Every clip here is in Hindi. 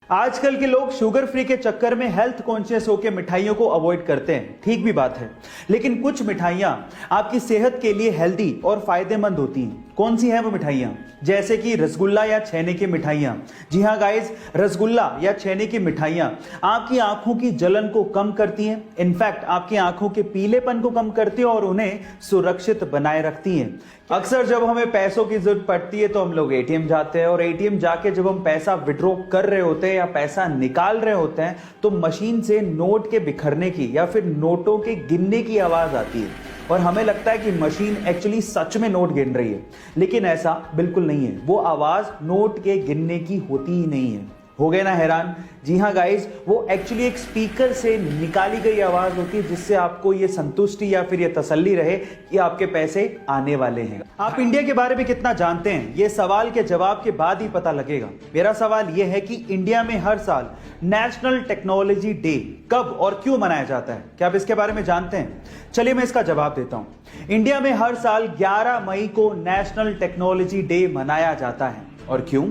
आजकल के लोग शुगर फ्री के चक्कर में हेल्थ कॉन्शियस होकर मिठाइयों को अवॉइड करते हैं। ठीक भी बात है, लेकिन कुछ मिठाइयां आपकी सेहत के लिए हेल्दी और फायदेमंद होती हैं। कौन सी हैं वो मिठाइयां? जैसे कि रसगुल्ला या छेने की मिठाइयां। जी हां गाइस, रसगुल्ला या छेने की मिठाइयां आपकी आंखों की जलन को कम करती हैं। इनफैक्ट आपकी आंखों के पीलेपन को कम करती हैं और उन्हें सुरक्षित बनाए रखती हैं। अक्सर जब हमें पैसों की जरूरत पड़ती है तो हम लोग एटीएम जाते हैं और एटीएम जाके जब हम पैसा विड्रॉ कर रहे होते हैं या पैसा निकाल रहे होते हैं तो मशीन से नोट के बिखरने की या फिर नोटों के गिनने की आवाज आती है और हमें लगता है कि मशीन एक्चुअली सच में नोट गिन रही है, लेकिन ऐसा बिल्कुल नहीं है। वो आवाज नोट के गिनने की होती ही नहीं है। हो गए ना हैरान? जी हाँ गाइस, वो एक्चुअली एक स्पीकर से निकाली गई आवाज होती है जिससे आपको ये संतुष्टि या फिर ये तसल्ली रहे कि आपके पैसे आने वाले हैं। आप इंडिया के बारे में कितना जानते हैं, ये सवाल के जवाब के बाद ही पता लगेगा। मेरा सवाल ये है कि इंडिया में हर साल नेशनल टेक्नोलॉजी डे कब और क्यों मनाया जाता है? क्या आप इसके बारे में जानते हैं? चलिए मैं इसका जवाब देता हूं। इंडिया में हर साल 11 मई को नेशनल टेक्नोलॉजी डे मनाया जाता है। और क्यों?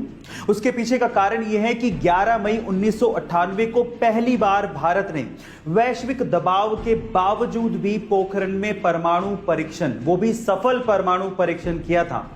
उसके पीछे का कारण यह है कि 11 मई 1998 को पहली बार भारत ने वैश्विक दबाव के बावजूद भी पोखरण में परमाणु परीक्षण, वो भी सफल परमाणु परीक्षण किया था।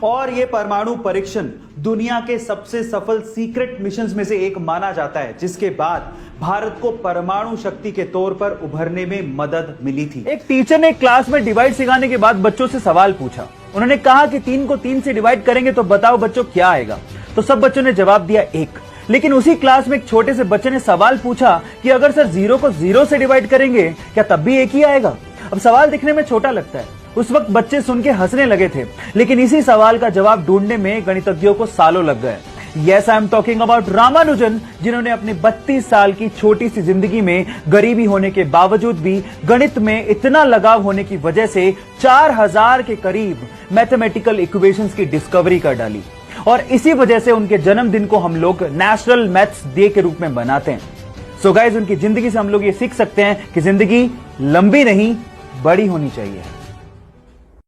और यह परमाणु परीक्षण दुनिया के सबसे सफल सीक्रेट मिशंस में से एक माना जाता है, जिसके बाद भारत को परमाणु शक्ति के तौर पर उभरने में मदद मिली थी। एक टीचर ने क्लास में डिवाइड सिखाने के बाद बच्चों से सवाल पूछा। उन्होंने कहा कि 3 को 3 से डिवाइड करेंगे तो बताओ बच्चों क्या आएगा? तो सब बच्चों ने जवाब दिया 1। लेकिन उसी क्लास में एक छोटे से बच्चे ने सवाल पूछा कि अगर सर 0 को 0 से डिवाइड करेंगे क्या तब भी 1 ही आएगा? अब सवाल दिखने में छोटा लगता है, उस वक्त बच्चे सुन के हंसने लगे थे, लेकिन इसी सवाल का जवाब ढूंढने में गणितज्ञों को सालों लग गए। Yes, I am talking about Ramanujan, जिन्होंने अपनी 32 साल की छोटी सी जिंदगी में गरीबी होने के बावजूद भी गणित में इतना लगाव होने की वजह से 4000 के करीब मैथमेटिकल इक्वेशंस की डिस्कवरी कर डाली। और इसी वजह से उनके जन्मदिन को हम लोग नेशनल मैथ्स डे के रूप में मनाते हैं। सो गाइस, उनकी जिंदगी से हम लोग ये सीख सकते हैं कि जिंदगी लंबी नहीं, बड़ी होनी चाहिए।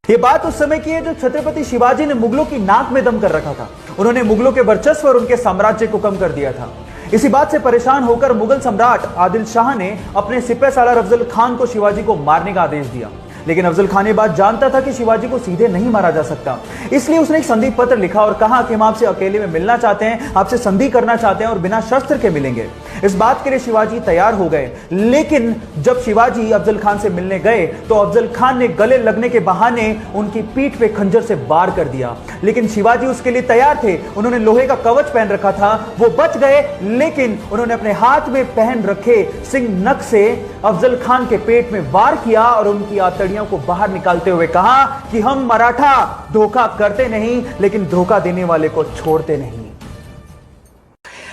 ये बात उस समय की है जब छत्रपति शिवाजी ने मुगलों की नाक में दम कर रखा था। उन्होंने मुगलों के वर्चस्व और उनके साम्राज्य को कम कर दिया था। इसी बात से परेशान होकर मुगल सम्राट आदिल शाह ने अपने सिपह सालार अफजल खान को शिवाजी को मारने का आदेश दिया। लेकिन अफजल खान ये बात जानता था कि शिवाजी को सीधे नहीं मारा जा सकता, इसलिए उसने एक संधि पत्र लिखा और कहा कि हम आपसे अकेले में मिलना चाहते हैं, आपसे संधि करना चाहते हैं और बिना शस्त्र के मिलेंगे। इस बात के लिए शिवाजी तैयार हो गए, लेकिन जब शिवाजी अफजल खान से मिलने गए तो अफजल खान ने गले लगने के बहाने उनकी पीठ पे खंजर से वार कर दिया। लेकिन शिवाजी उसके लिए तैयार थे, उन्होंने लोहे का कवच पहन रखा था, वो बच गए, लेकिन उन्होंने अपने हाथ में पहन रखे सिंह नख से अफजल खान के पेट में वार किया और उनकी आंतड़ियों को बाहर निकालते हुए कहा कि हम मराठा धोखा करते नहीं, लेकिन धोखा देने वाले को छोड़ते नहीं।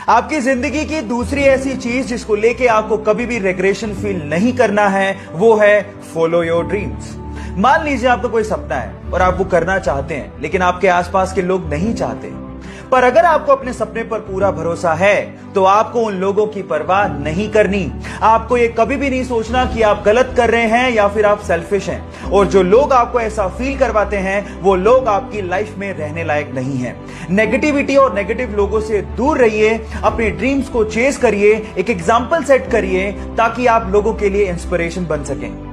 आपकी जिंदगी की दूसरी ऐसी चीज जिसको लेके आपको कभी भी रिग्रेशन फील नहीं करना है, वो है फॉलो योर ड्रीम्स। मान लीजिए आपका कोई सपना है और आप वो करना चाहते हैं, लेकिन आपके आसपास के लोग नहीं चाहते। पर अगर आपको अपने सपने पर पूरा भरोसा है तो आपको उन लोगों की परवाह नहीं करनी। आपको ये कभी भी नहीं सोचना कि आप गलत कर रहे हैं या फिर आप सेल्फिश हैं। और जो लोग आपको ऐसा फील करवाते हैं वो लोग आपकी लाइफ में रहने लायक नहीं है। नेगेटिविटी और नेगेटिव लोगों से दूर रहिए, अपने ड्रीम्स को चेस करिए, एक एग्जाम्पल सेट करिए ताकि आप लोगों के लिए इंस्पिरेशन बन सकें।